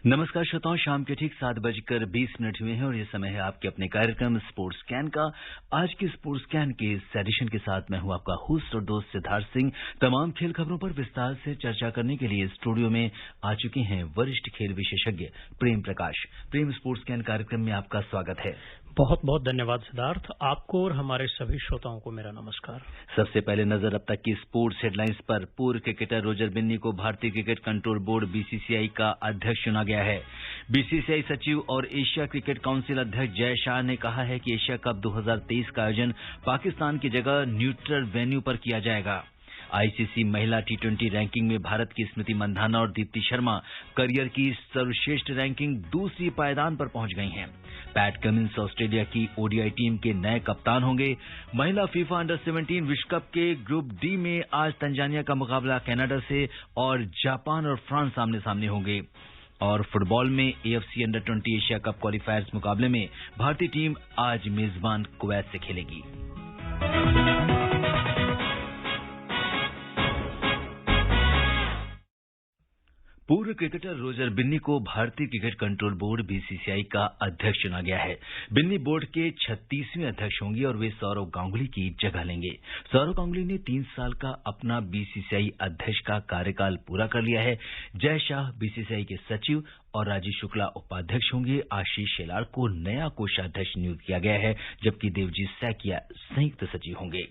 नमस्कार श्रोताओं, शाम के ठीक 7:20 हुए हैं और ये समय है आपके अपने कार्यक्रम स्पोर्ट्स कैन का। आज के स्पोर्ट्स कैन के इस एडिशन के साथ मैं हूं आपका होस्ट और दोस्त सिद्धार्थ सिंह। तमाम खेल खबरों पर विस्तार से चर्चा करने के लिए स्टूडियो में आ चुके हैं वरिष्ठ खेल विशेषज्ञ प्रेम प्रकाश। प्रेम, स्पोर्ट्स कैन कार्यक्रम में आपका स्वागत है। बहुत बहुत धन्यवाद सिद्धार्थ, आपको और हमारे सभी श्रोताओं को मेरा नमस्कार। सबसे पहले नजर अब तक की स्पोर्ट्स हेडलाइंस पर। पूर्व क्रिकेटर रोजर बिन्नी को भारतीय क्रिकेट कंट्रोल बोर्ड बीसीसीआई का अध्यक्ष चुना गया है। बीसीसीआई सचिव और एशिया क्रिकेट काउंसिल अध्यक्ष जय शाह ने कहा है कि एशिया कप 2023 का आयोजन पाकिस्तान की जगह न्यूट्रल वेन्यू पर किया जाएगा। आईसीसी महिला टी20 रैंकिंग में भारत की स्मृति मंधाना और दीप्ति शर्मा करियर की सर्वश्रेष्ठ रैंकिंग दूसरी पायदान पर पहुंच गई हैं। पैट कमिंस ऑस्ट्रेलिया की ओडीआई टीम के नए कप्तान होंगे। महिला फीफा अंडर 17 विश्व कप के ग्रुप डी में आज तंजानिया का मुकाबला कनाडा से और जापान और फ्रांस आमने सामने होंगे। और फुटबॉल में एएफसी अंडर 20 एशिया कप क्वालिफायर्स मुकाबले में भारतीय टीम आज मेजबान कुवैत से खेलेगी। पूर्व क्रिकेटर रोजर बिन्नी को भारतीय क्रिकेट कंट्रोल बोर्ड बीसीसीआई का अध्यक्ष चुना गया है। बिन्नी बोर्ड के 36वें अध्यक्ष होंगे और वे सौरव गांगुली की जगह लेंगे। सौरव गांगुली ने 3 साल का अपना बीसीसीआई अध्यक्ष का कार्यकाल पूरा कर लिया है। जय शाह बीसीसीआई के सचिव और राजीव शुक्ला उपाध्यक्ष होंगे। आशीष शेलार को नया कोषाध्यक्ष नियुक्त किया गया है, जबकि देवजीत सैकिया संयुक्त सचिव होंगे।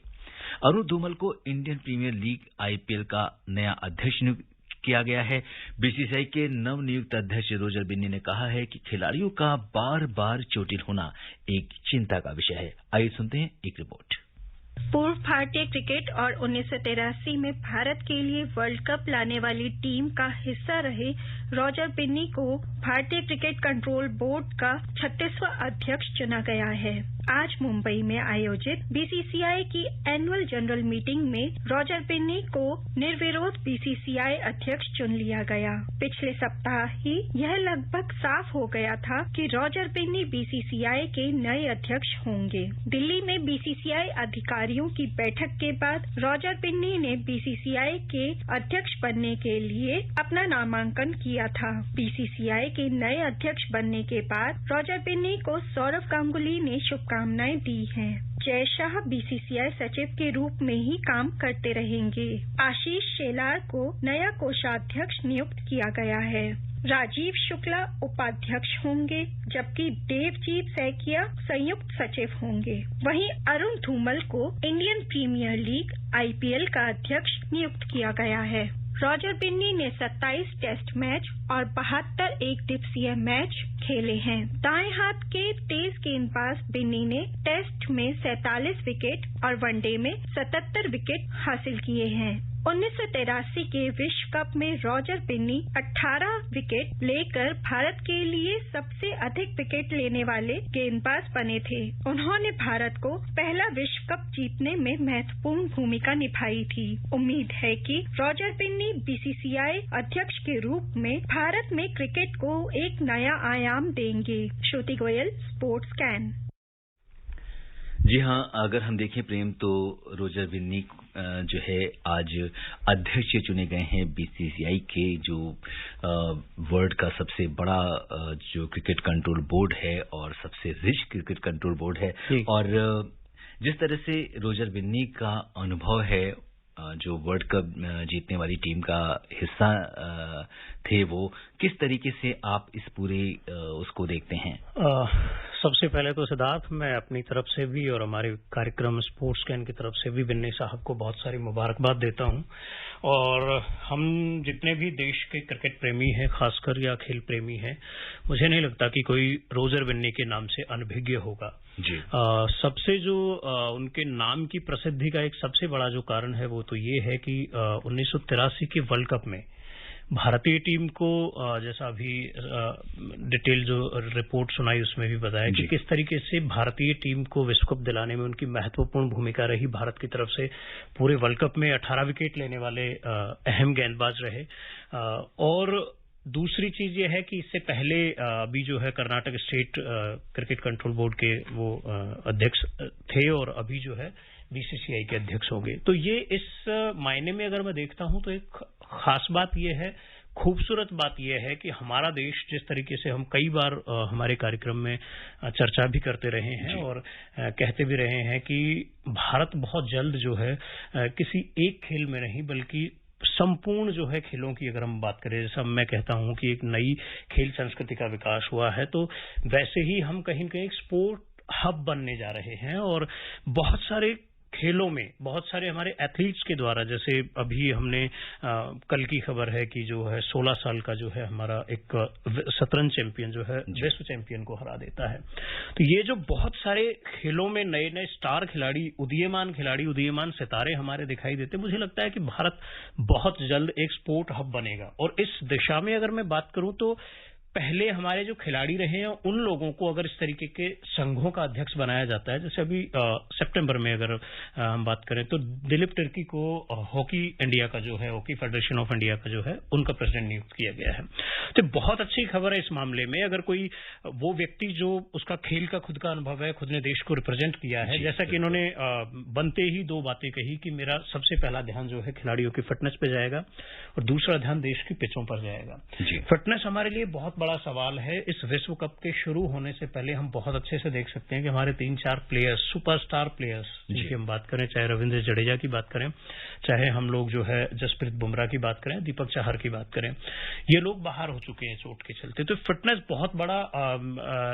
अरुण धूमल को इंडियन प्रीमियर लीग आईपीएल का नया अध्यक्ष नियुक्त किया गया है। बीसीसीआई के नवनियुक्त अध्यक्ष रोजर बिन्नी ने कहा है कि खिलाड़ियों का बार बार चोटिल होना एक चिंता का विषय है। आइए सुनते हैं एक रिपोर्ट। पूर्व भारतीय क्रिकेट और 1983 में भारत के लिए वर्ल्ड कप लाने वाली टीम का हिस्सा रहे रोजर बिन्नी को भारतीय क्रिकेट कंट्रोल बोर्ड का 36वां अध्यक्ष चुना गया है। आज मुंबई में आयोजित बीसीसीआई की एनुअल जनरल मीटिंग में रोजर बिन्नी को निर्विरोध बीसीसीआई अध्यक्ष चुन लिया गया। पिछले सप्ताह ही यह लगभग साफ हो गया था कि रोजर बिन्नी बीसीसीआई के नए अध्यक्ष होंगे। दिल्ली में बीसीसीआई अधिकारियों की बैठक के बाद रोजर बिन्नी ने बीसीसीआई के अध्यक्ष बनने के लिए अपना नामांकन किया था। बीसीसीआई के नए अध्यक्ष बनने के बाद रोजर बिन्नी को सौरव गांगुली ने शुभकामनाएं दी हैं। जय शाह बीसीसीआई सचिव के रूप में ही काम करते रहेंगे। आशीष शेलार को नया कोषाध्यक्ष नियुक्त किया गया है। राजीव शुक्ला उपाध्यक्ष होंगे, जबकि देवजीत सैकिया संयुक्त सचिव होंगे। वहीं अरुण धूमल को इंडियन प्रीमियर लीग आईपीएल का अध्यक्ष नियुक्त किया गया है। रोजर बिन्नी ने 27 टेस्ट मैच और 72 एक दिवसीय मैच खेले हैं। दाएं हाथ के तेज गेंदबाज बिन्नी ने टेस्ट में 47 विकेट और वनडे में 77 विकेट हासिल किए हैं। 1983 के विश्व कप में रोजर बिन्नी 18 विकेट लेकर भारत के लिए सबसे अधिक विकेट लेने वाले गेंदबाज बने थे। उन्होंने भारत को पहला विश्व कप जीतने में महत्वपूर्ण भूमिका निभाई थी। उम्मीद है कि रोजर बिन्नी बीसीसीआई अध्यक्ष के रूप में भारत में क्रिकेट को एक नया आयाम देंगे। श्रुति गोयल, स्पोर्ट्स कैन। जी हाँ, अगर हम देखें प्रेम तो रोजर बिन्नी जो है आज अध्यक्ष चुने गए हैं बीसीसीआई के, जो वर्ल्ड का सबसे बड़ा जो क्रिकेट कंट्रोल बोर्ड है और सबसे रिच क्रिकेट कंट्रोल बोर्ड है। और जिस तरह से रोजर बिन्नी का अनुभव है, जो वर्ल्ड कप जीतने वाली टीम का हिस्सा थे, वो किस तरीके से आप इस पूरे उसको देखते हैं? सबसे पहले तो सिद्धार्थ, मैं अपनी तरफ से भी और हमारे कार्यक्रम स्पोर्ट्स कैन की तरफ से भी बिन्नी साहब को बहुत सारी मुबारकबाद देता हूं। और हम जितने भी देश के क्रिकेट प्रेमी हैं, खासकर या खेल प्रेमी हैं, मुझे नहीं लगता कि कोई रोजर बिन्नी के नाम से अनभिज्ञ होगा जी। सबसे जो उनके नाम की प्रसिद्धि का एक सबसे बड़ा जो कारण है वो तो ये है कि 1983 के वर्ल्ड कप में भारतीय टीम को, जैसा अभी डिटेल जो रिपोर्ट सुनाई उसमें भी बताया कि किस तरीके से भारतीय टीम को विश्व कप दिलाने में उनकी महत्वपूर्ण भूमिका रही। भारत की तरफ से पूरे वर्ल्ड कप में 18 विकेट लेने वाले अहम गेंदबाज रहे। और दूसरी चीज ये है कि इससे पहले अभी जो है Karnataka state cricket control board के वो अध्यक्ष थे और अभी जो है बीसीसीआई के अध्यक्ष होंगे। तो ये इस मायने में अगर मैं देखता हूं तो एक खास बात ये है खूबसूरत बात यह है कि हमारा देश, जिस तरीके से हम कई बार हमारे कार्यक्रम में चर्चा भी करते रहे हैं और कहते भी रहे हैं कि भारत बहुत जल्द जो है किसी एक खेल में नहीं बल्कि संपूर्ण जो है खेलों की अगर हम बात करें, जैसा मैं कहता हूं कि एक नई खेल संस्कृति का विकास हुआ है, तो वैसे ही हम कहीं न कहीं एक स्पोर्ट हब बनने जा रहे हैं और बहुत सारे खेलों में बहुत सारे हमारे एथलीट्स के द्वारा, जैसे अभी हमने कल की खबर है कि जो है 16 साल का जो है हमारा एक शतरंज चैंपियन जो है विश्व चैंपियन को हरा देता है। तो ये जो बहुत सारे खेलों में नए नए स्टार खिलाड़ी, उदीयमान सितारे हमारे दिखाई देते, मुझे लगता है कि भारत बहुत जल्द एक स्पोर्ट हब बनेगा। और इस दिशा में अगर मैं बात करूं तो पहले हमारे जो खिलाड़ी रहे हैं उन लोगों को अगर इस तरीके के संघों का अध्यक्ष बनाया जाता है, जैसे अभी सितंबर में अगर हम बात करें तो दिलीप तिर्की को हॉकी इंडिया का जो है, हॉकी फेडरेशन ऑफ इंडिया का जो है उनका प्रेसिडेंट नियुक्त किया गया है। तो बहुत अच्छी खबर है इस मामले में। अगर कोई वो व्यक्ति जो उसका खेल का खुद का अनुभव है, खुद ने देश को रिप्रेजेंट किया है, जैसा कि इन्होंने बनते ही 2 बातें कही कि मेरा सबसे पहला ध्यान जो है खिलाड़ियों की फिटनेस पे जाएगा और दूसरा ध्यान देश की पिचों पर जाएगा। फिटनेस हमारे लिए बहुत बड़ा सवाल है। इस विश्व कप के शुरू होने से पहले हम बहुत अच्छे से देख सकते हैं कि हमारे 3-4 प्लेयर्स, सुपरस्टार प्लेयर्स जिनकी हम बात करें, चाहे रविंद्र जडेजा की बात करें, चाहे हम लोग जो है जसप्रीत बुमराह की बात करें, दीपक चाहर की बात करें, ये लोग बाहर हो चुके हैं चोट के चलते। तो फिटनेस बहुत बड़ा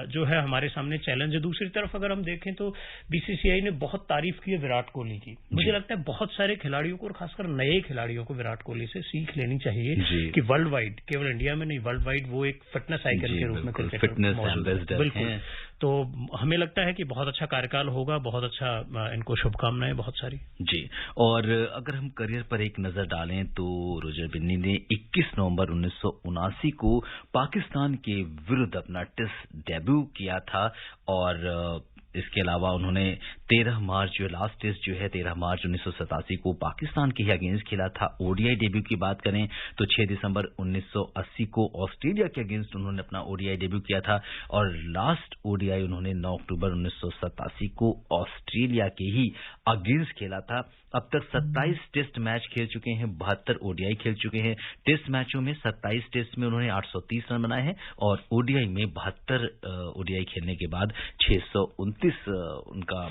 जो है हमारे सामने चैलेंज है। दूसरी तरफ अगर हम देखें तो बीसीसीआई ने बहुत तारीफ की है विराट कोहली की। मुझे लगता है बहुत सारे खिलाड़ियों को और खासकर नए खिलाड़ियों को विराट कोहली से सीख लेनी चाहिए कि वर्ल्ड वाइड, केवल इंडिया में नहीं, वर्ल्ड वाइड वो एक फिटनेस आइकन के रूप में फिटनेस एम्बेसडर बिल्कुल। तो हमें लगता है कि बहुत अच्छा कार्यकाल होगा, बहुत अच्छा, इनको शुभकामनाएं बहुत सारी। जी। और अगर हम करियर पर एक नजर डालें तो रोजर बिन्नी ने 21 नवंबर 1979 को पाकिस्तान के विरुद्ध अपना टेस्ट डेब्यू किया था और इसके अलावा उन्होंने 13 मार्च जो लास्ट टेस्ट जो है 13 मार्च 1987 को पाकिस्तान के ही अगेंस्ट खेला था। ओडीआई डेब्यू की बात करें तो 6 दिसंबर 1980 को ऑस्ट्रेलिया के अगेंस्ट उन्होंने अपना ओडीआई डेब्यू किया था और लास्ट ओडीआई उन्होंने 9 अक्टूबर 1987 को ऑस्ट्रेलिया के ही अगेंस्ट खेला था। अब तक 27 टेस्ट मैच खेल चुके हैं, 72 ओडीआई खेल चुके हैं। टेस्ट मैचों में 27 टेस्ट में उन्होंने 830 रन बनाए हैं और ओडीआई में 72 ओडीआई खेलने के बाद 629 उनका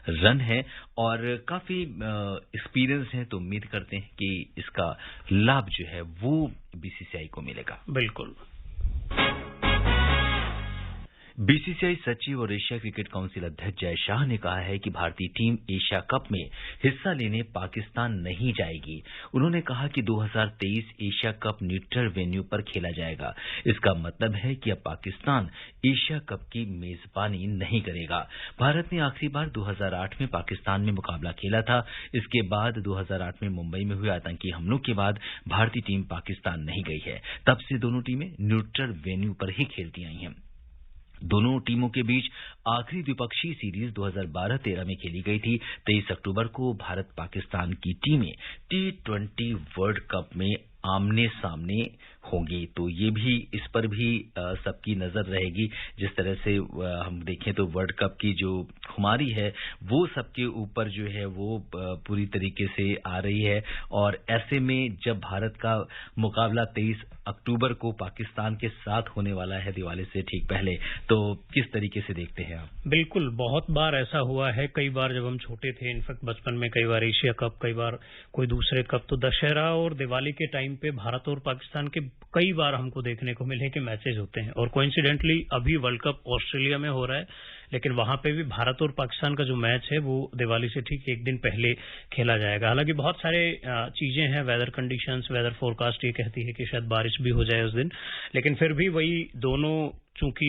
रन है और काफी एक्सपीरियंस है। तो उम्मीद करते हैं कि इसका लाभ जो है वो बीसीसीआई को मिलेगा। बिल्कुल। बीसीसीआई सचिव और एशिया क्रिकेट काउंसिल अध्यक्ष जय शाह ने कहा है कि भारतीय टीम एशिया कप में हिस्सा लेने पाकिस्तान नहीं जाएगी। उन्होंने कहा कि 2023 एशिया कप न्यूट्रल वेन्यू पर खेला जाएगा। इसका मतलब है कि अब पाकिस्तान एशिया कप की मेजबानी नहीं करेगा। भारत ने आखिरी बार 2008 में पाकिस्तान में मुकाबला खेला था। इसके बाद 2008 में मुंबई में हुए आतंकी हमलों के बाद भारतीय टीम पाकिस्तान नहीं गई है। तब से दोनों टीमें न्यूट्रल वेन्यू पर ही खेलती आई हैं। दोनों टीमों के बीच आखिरी द्विपक्षीय सीरीज 2012-13 में खेली गई थी। 23 अक्टूबर को भारत पाकिस्तान की टीमें T20 वर्ल्ड कप में आमने सामने होंगी। तो ये भी, इस पर भी सबकी नजर रहेगी। जिस तरह से हम देखें तो वर्ल्ड कप की जो खुमारी है वो सबके ऊपर जो है वो पूरी तरीके से आ रही है और ऐसे में जब भारत का मुकाबला 23 अक्टूबर को पाकिस्तान के साथ होने वाला है दिवाली से ठीक पहले, तो किस तरीके से देखते हैं आप? बिल्कुल, बहुत बार ऐसा हुआ है। कई बार जब हम छोटे थे, इनफैक्ट बचपन में, कई बार एशिया कप, कई बार कोई दूसरे कप, तो दशहरा और दिवाली के टाइम पे भारत और पाकिस्तान के कई बार हमको देखने को मिले कि मैचेज होते हैं। और कोइंसिडेंटली अभी वर्ल्ड कप ऑस्ट्रेलिया में हो रहा है, लेकिन वहां पे भी भारत और पाकिस्तान का जो मैच है वो दिवाली से ठीक एक दिन पहले खेला जाएगा। हालांकि बहुत सारे चीजें हैं, वेदर कंडीशंस, वेदर फोरकास्ट ये कहती है कि शायद बारिश भी हो जाए उस दिन, लेकिन फिर भी वही दोनों चूंकि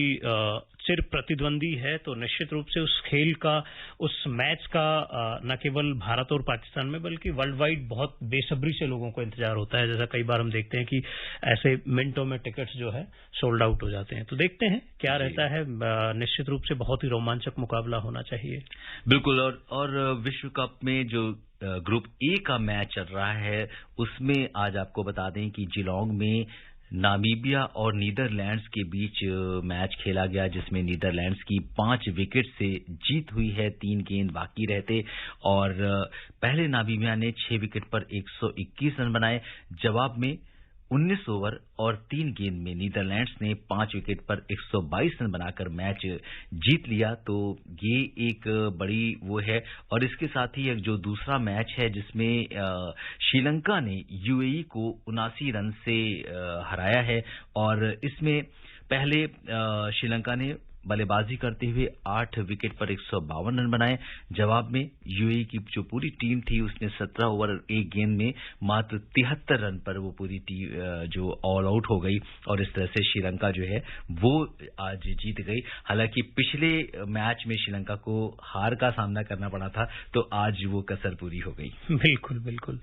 सिर्फ प्रतिद्वंदी है तो निश्चित रूप से उस खेल का, उस मैच का न केवल भारत और पाकिस्तान में बल्कि वर्ल्ड वाइड बहुत बेसब्री से लोगों को इंतजार होता है। जैसा कई बार हम देखते हैं कि ऐसे मिनटों में टिकट्स जो है सोल्ड आउट हो जाते हैं। तो देखते हैं क्या रहता है। निश्चित रूप से बहुत ही रोमांचक मुकाबला होना चाहिए। बिल्कुल। और विश्व कप में जो ग्रुप ए का मैच चल रहा है उसमें आज आपको बता दें कि जिलोंग में नामीबिया और नीदरलैंड्स के बीच मैच खेला गया, जिसमें नीदरलैंड्स की 5 विकेट से जीत हुई है, 3 गेंद बाकी रहते और पहले नामीबिया ने 6 विकेट पर 121 रन बनाए। जवाब में 19 ओवर और 3 गेंद में नीदरलैंड्स ने 5 विकेट पर 122 रन बनाकर मैच जीत लिया। तो ये एक बड़ी वो है। और इसके साथ ही एक जो दूसरा मैच है जिसमें श्रीलंका ने यूएई को 79 रन से हराया है और इसमें पहले श्रीलंका ने बल्लेबाजी करते हुए 8 विकेट पर 152 रन बनाए। जवाब में यूएई की जो पूरी टीम थी उसने 17 ओवर 1 गेंद में मात्र 73 रन पर वो पूरी टीम जो ऑल आउट हो गई और इस तरह से श्रीलंका जो है वो आज जीत गई। हालांकि पिछले मैच में श्रीलंका को हार का सामना करना पड़ा था, तो आज वो कसर पूरी हो गई। बिल्कुल बिल्कुल।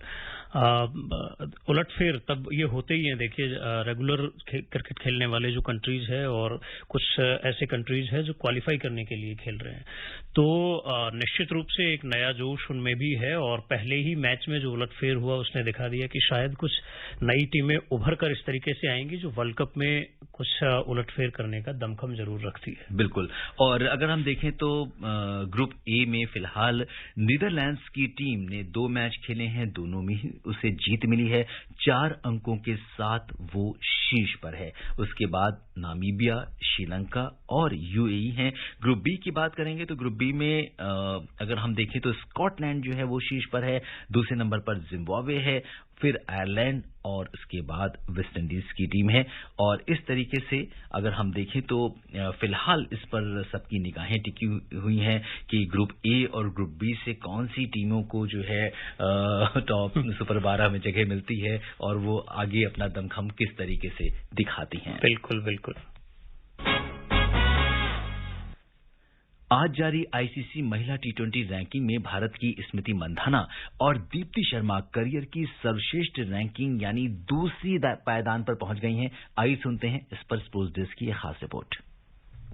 उलटफेर तब ये होते ही हैं। देखिए, रेगुलर क्रिकेट खेलने वाले जो कंट्रीज है और कुछ ऐसे कंट्रीज है जो क्वालिफाई करने के लिए खेल रहे हैं, तो निश्चित रूप से एक नया जोश उनमें भी है। और पहले ही मैच में जो उलटफेर हुआ उसने दिखा दिया कि शायद कुछ नई टीमें उभर कर इस तरीके से आएंगी जो वर्ल्ड कप में कुछ उलटफेर करने का दमखम जरूर रखती है। बिल्कुल। और अगर हम देखें तो ग्रुप ए में फिलहाल नीदरलैंड्स की टीम ने 2 मैच खेले हैं, दोनों में उसे जीत मिली है। 4 अंकों के साथ वो शीर्ष पर है। उसके बाद नामीबिया, श्रीलंका और यूएई हैं। ग्रुप बी की बात करेंगे तो ग्रुप बी में अगर हम देखें तो स्कॉटलैंड जो है वो शीर्ष पर है, दूसरे नंबर पर जिम्बाब्वे है, फिर आयरलैंड और उसके बाद वेस्ट इंडीज की टीम है। और इस तरीके से अगर हम देखें तो फिलहाल इस पर सबकी निगाहें टिकी हुई हैं कि ग्रुप ए और ग्रुप बी से कौन सी टीमों को जो है टॉप सुपर 12 में जगह मिलती है और वो आगे अपना दमखम किस तरीके से दिखाती हैं। बिल्कुल बिल्कुल। आज जारी आईसीसी महिला टी20 रैंकिंग में भारत की स्मृति मंधाना और दीप्ति शर्मा करियर की सर्वश्रेष्ठ रैंकिंग यानी दूसरी पायदान पर पहुंच गई हैं। आइए सुनते हैं इस पर स्पोर्ट्स डेस्क की एक खास रिपोर्ट।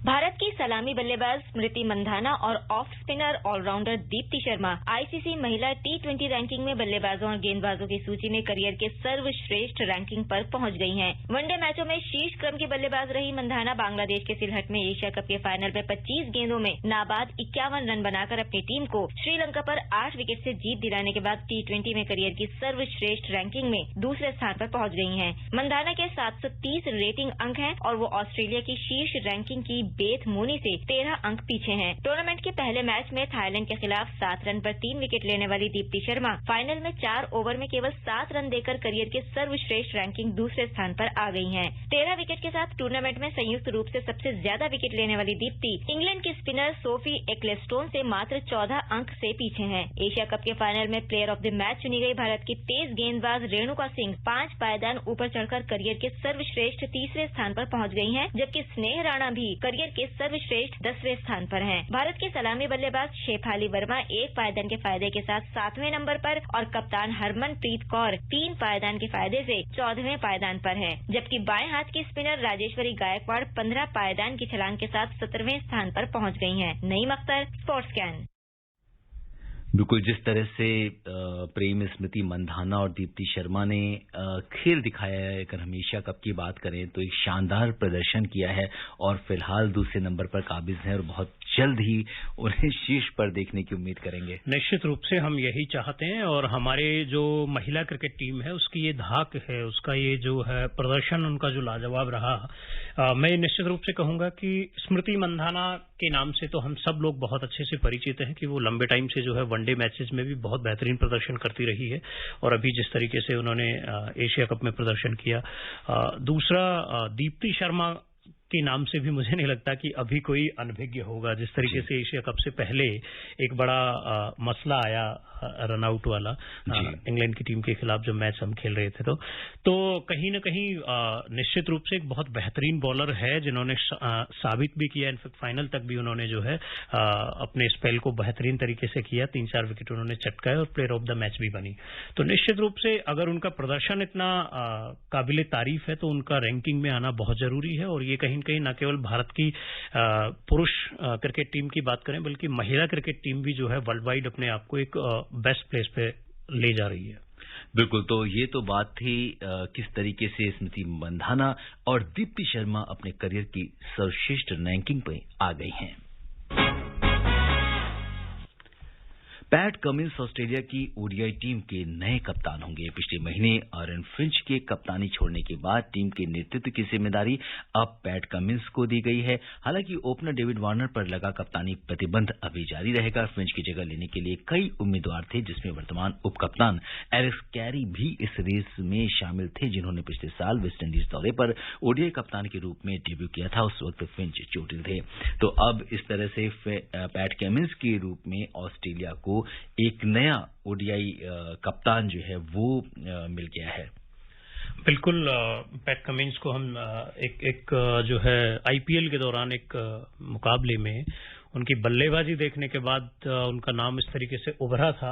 भारत की सलामी बल्लेबाज स्मृति मंधाना और off spinner all rounder Deepti Sharma ICC महिला टी20 रैंकिंग में बल्लेबाजों और गेंदबाजों की सूची में करियर के सर्वश्रेष्ठ रैंकिंग पर पहुंच गई हैं। वनडे मैचों में शीर्ष क्रम की बल्लेबाज रही मंधाना बांग्लादेश के सिलहट में एशिया कप के फाइनल में 25 गेंदों में नाबाद 51 रन बनाकर अपनी टीम को श्रीलंका पर 8 विकेट से जीत दिलाने के बाद टी20 में करियर की सर्वश्रेष्ठ रैंकिंग में दूसरे स्थान पर पहुंच गई हैं। मंधाना के 730 रेटिंग अंक हैं और वो ऑस्ट्रेलिया की शीर्ष रैंकिंग की बेथ मोनी से 13 अंक पीछे हैं। टूर्नामेंट के पहले मैच में थाईलैंड के खिलाफ 7 रन पर 3 विकेट लेने वाली दीप्ति शर्मा फाइनल में 4 ओवर में केवल 7 रन देकर करियर के सर्वश्रेष्ठ रैंकिंग दूसरे स्थान पर आ गई हैं। 13 विकेट के साथ टूर्नामेंट में संयुक्त रूप से सबसे ज्यादा विकेट लेने वाली दीप्ति इंग्लैंड की स्पिनर सोफी एक्लेस्टोन से मात्र 14 अंक से पीछे हैं। एशिया कप के फाइनल में प्लेयर ऑफ द मैच चुनी गई भारत की तेज गेंदबाज रेणुका सिंह 5 पायदान ऊपर चढ़कर करियर के सर्वश्रेष्ठ तीसरे स्थान पर पहुंच गई हैं, जबकि स्नेह राणा भी करियर के सर्वश्रेष्ठ 10वें स्थान पर हैं। भारत के सलामी बल्लेबाज शेफाली वर्मा 1 पायदान के फायदे के साथ 7वें नंबर पर और कप्तान हरमनप्रीत कौर 3 पायदान के फायदे से 14वें पायदान पर है, जबकि बाएं हाथ की स्पिनर राजेश्वरी गायकवाड़ 15 पायदान की छलांग के साथ 17वें स्थान पर पहुंच गई हैं। Naeem Akhtar, sports scan. बिल्कुल, जिस तरह से प्रेम स्मृति मंधाना और दीप्ति शर्मा ने खेल दिखाया है, अगर हम एशिया कप की बात करें तो एक शानदार प्रदर्शन किया है और फिलहाल दूसरे नंबर पर काबिज हैं और बहुत जल्द ही उन्हें शीर्ष पर देखने की उम्मीद करेंगे। निश्चित रूप से हम यही चाहते हैं और हमारे जो महिला क्रिकेट टीम है उसकी ये धाक है, उसका ये जो है प्रदर्शन उनका जो लाजवाब रहा। मैं निश्चित रूप से कहूंगा कि स्मृति मंधाना के नाम से तो हम सब लोग बहुत अच्छे से परिचित हैं कि वो लंबे टाइम से जो है वनडे मैचेस में भी बहुत बेहतरीन प्रदर्शन करती रही है और अभी जिस तरीके से उन्होंने एशिया कप में प्रदर्शन किया। दूसरा, दीप्ति शर्मा के नाम से भी मुझे नहीं लगता कि अभी कोई अनभिज्ञ होगा। जिस तरीके से एशिया कप से पहले एक बड़ा मसला आया रन आउट वाला इंग्लैंड की टीम के खिलाफ जब मैच हम खेल रहे थे तो कहीं न कहीं निश्चित रूप से एक बहुत बेहतरीन बॉलर है जिन्होंने साबित भी किया। इनफैक्ट फाइनल तक भी उन्होंने जो है अपने स्पेल को बेहतरीन तरीके से किया, 3-4 विकेट उन्होंने चटकाए और प्लेयर ऑफ द मैच भी बनी। तो निश्चित रूप से अगर उनका प्रदर्शन इतना काबिले तारीफ है तो उनका रैंकिंग में आना बहुत जरूरी है। और ये कहीं न केवल भारत की पुरुष क्रिकेट टीम की बात करें बल्कि महिला क्रिकेट टीम भी जो है वर्ल्ड वाइड अपने आप को एक बेस्ट प्लेस पे ले जा रही है। बिल्कुल, तो ये तो बात थी किस तरीके से स्मृति मंधाना और दीप्ति शर्मा अपने करियर की सर्वश्रेष्ठ रैंकिंग पे आ गई हैं। पैट कमिंस ऑस्ट्रेलिया की ओडीआई टीम के नए कप्तान होंगे। पिछले महीने आयरन फिंच के कप्तानी छोड़ने के बाद टीम के नेतृत्व की जिम्मेदारी अब पैट कमिंस को दी गई है। हालांकि ओपनर डेविड वार्नर पर लगा कप्तानी प्रतिबंध अभी जारी रहेगा। फिंच की जगह लेने के लिए कई उम्मीदवार थे, जिसमें वर्तमान उप कप्तान एलेक्स कैरी भी इस रेस में शामिल थे, जिन्होंने पिछले साल वेस्टइंडीज दौरे पर ओडीआई कप्तान के रूप में डेब्यू किया था। उस वक्त फिंच चोटिल थे। तो अब इस तरह से पैट कमिंस के रूप में ऑस्ट्रेलिया को एक नया ओडीआई कप्तान जो है वो मिल गया है। बिल्कुल, पैट कमिंस को हम एक जो है आईपीएल के दौरान एक मुकाबले में उनकी बल्लेबाजी देखने के बाद उनका नाम इस तरीके से उभरा था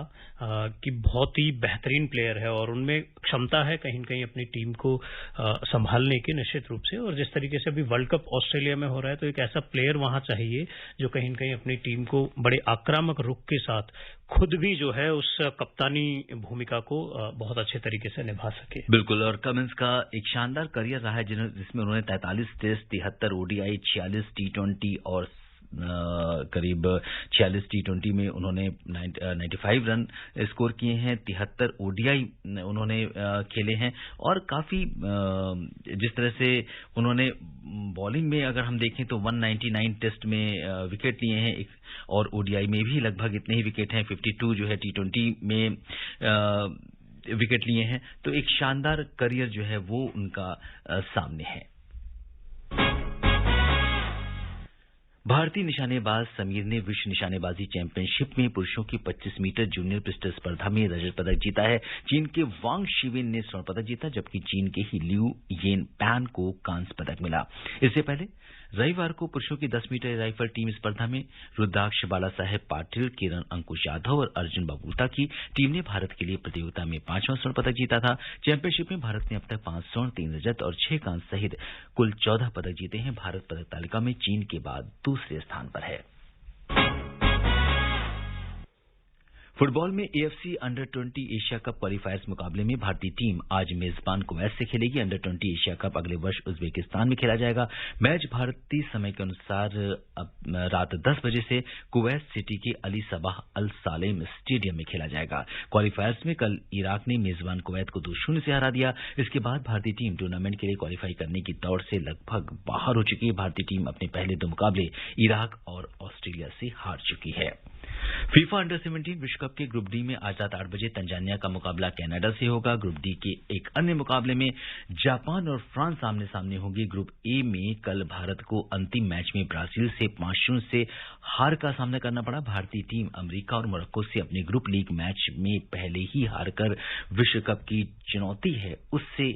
कि बहुत ही बेहतरीन प्लेयर है और उनमें क्षमता है कहीं न कहीं अपनी टीम को संभालने की, निश्चित रूप से। और जिस तरीके से अभी वर्ल्ड कप ऑस्ट्रेलिया में हो रहा है, तो एक ऐसा प्लेयर वहां चाहिए जो कहीं न कहीं अपनी टीम को बड़े आक्रामक रुख के साथ खुद भी जो है उस कप्तानी भूमिका को बहुत अच्छे तरीके से निभा सके। बिल्कुल, और कमिंस का एक शानदार करियर रहा है जिसमें उन्होंने 43 टेस्ट, 73 ओडीआई, 46 टी20 और करीब 46 टी20 में उन्होंने 95 रन स्कोर किए हैं। 73 ओडीआई उन्होंने खेले हैं और काफी जिस तरह से उन्होंने बॉलिंग में अगर हम देखें तो 199 टेस्ट में विकेट लिए हैं और ओडीआई में भी लगभग इतने ही विकेट हैं। 52 जो है टी20 में विकेट लिए हैं। तो एक शानदार करियर जो है वो उनका सामने है। भारतीय निशानेबाज समीर ने विश्व निशानेबाजी चैंपियनशिप में पुरुषों की 25 मीटर जूनियर पिस्टल स्पर्धा में रजत पदक जीता है। चीन के वांग शिवेन ने स्वर्ण पदक जीता, जबकि चीन के ही लिू येन पैन को कांस्य पदक मिला। इससे पहले रविवार को पुरुषों की 10 मीटर राइफल टीम स्पर्धा में रुद्राक्ष बाला साहेब पाटिल, किरण अंकुश यादव और अर्जुन बाबूता की टीम ने भारत के लिए प्रतियोगिता में 5वां स्वर्ण पदक जीता था। चैंपियनशिप में भारत ने अब तक 5 स्वर्ण, 3 रजत और 6 कांस्य सहित कुल 14 पदक जीते हैं। भारत पदक तालिका में चीन के बाद दूसरे स्थान पर है। फुटबॉल में AFC under 20 Asia cup qualifiers मुकाबले में भारतीय टीम आज मेजबान कुवैत से खेलेगी। अंडर 20 एशिया कप अगले वर्ष उज्बेकिस्तान में खेला जाएगा। मैच भारतीय समय के अनुसार रात 10 बजे से कुवैत सिटी के अली सबाह अल सालेम स्टेडियम में खेला जाएगा। क्वालीफायर्स में कल इराक ने मेजबान कुवैत को 2-0 से हरा दिया। इसके बाद भारतीय टीम टूर्नामेंट के लिए क्वालीफाई करने की दौड़ से लगभग बाहर हो चुकी है। भारतीय टीम अपने पहले 2 मुकाबले इराक और ऑस्ट्रेलिया से हार चुकी है। फीफा अंडर 17 विश्व कप के ग्रुप डी में आज रात 8 बजे तंजानिया का मुकाबला कनाडा से होगा। ग्रुप डी के एक अन्य मुकाबले में जापान और फ्रांस आमने सामने होंगे। ग्रुप ए में कल भारत को अंतिम मैच में ब्राजील से 5-0 से हार का सामना करना पड़ा। भारतीय टीम अमेरिका और मोरक्को से अपने ग्रुप लीग मैच में पहले ही हारकर विश्व कप की चुनौती है उससे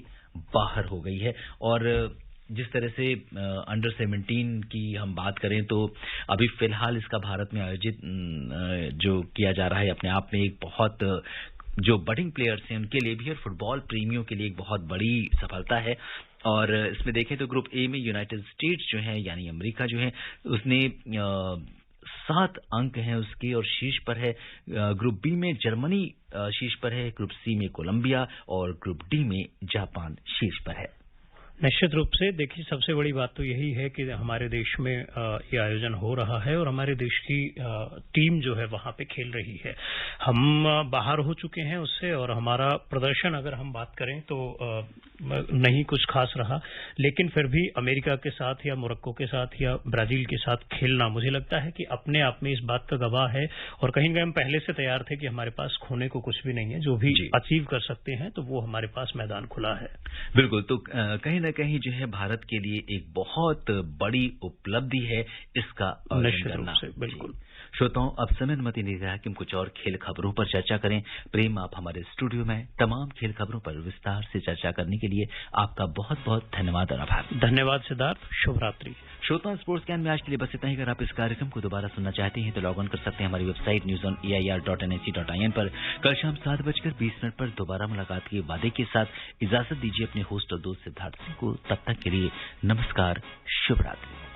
बाहर हो गई है। और जिस तरह से अंडर 17 की हम बात करें तो अभी फिलहाल इसका भारत में आयोजित जो किया जा रहा है अपने आप में एक बहुत जो बडिंग प्लेयर्स हैं उनके लिए भी और फुटबॉल प्रेमियों के लिए एक बहुत बड़ी सफलता है। और इसमें देखें तो ग्रुप ए में यूनाइटेड स्टेट्स जो है यानी अमेरिका जो है उसने 7 अंक हैं उसके और शीर्ष पर है। ग्रुप बी में जर्मनी शीर्ष पर है। ग्रुप सी में कोलंबिया और ग्रुप डी में जापान शीर्ष पर है। निश्चित रूप से देखिए, सबसे बड़ी बात तो यही है कि हमारे देश में ये आयोजन हो रहा है और हमारे देश की टीम जो है वहां पे खेल रही है। हम बाहर हो चुके हैं उससे और हमारा प्रदर्शन अगर हम बात करें तो नहीं कुछ खास रहा, लेकिन फिर भी अमेरिका के साथ या मोरक्को के साथ या ब्राजील के साथ खेलना मुझे लगता है कि अपने आप में इस बात का गवाह है। और कहीं न कहीं हम पहले से तैयार थे कि हमारे पास खोने को कुछ भी नहीं है, जो भी अचीव कर सकते हैं तो वो हमारे पास मैदान खुला है। बिल्कुल, तो कहीं न कहीं जो है भारत के लिए एक बहुत बड़ी उपलब्धि है इसका आयोजन करना। बिल्कुल। श्रोताओं, अब समय अनुमति नहीं रहा कि हम कुछ और खेल खबरों पर चर्चा करें। प्रेम, आप हमारे स्टूडियो में तमाम खेल खबरों पर विस्तार से चर्चा करने के लिए आपका बहुत बहुत धन्यवाद और आभार। धन्यवाद सिद्धार्थ, शुभ रात्रि। श्रोताओं, स्पोर्ट्स कैन में आज के लिए बस इतना ही। अगर आप इस कार्यक्रम को दोबारा सुनना चाहते हैं तो लॉग ऑन कर सकते हैं हमारी वेबसाइट newsonair.nic.in पर। कल शाम 7:20 पर दोबारा मुलाकात के वादे के साथ इजाजत दीजिए अपने होस्ट और दोस्त सिद्धार्थ सिंह को। तब तक के लिए नमस्कार, शुभ रात्रि।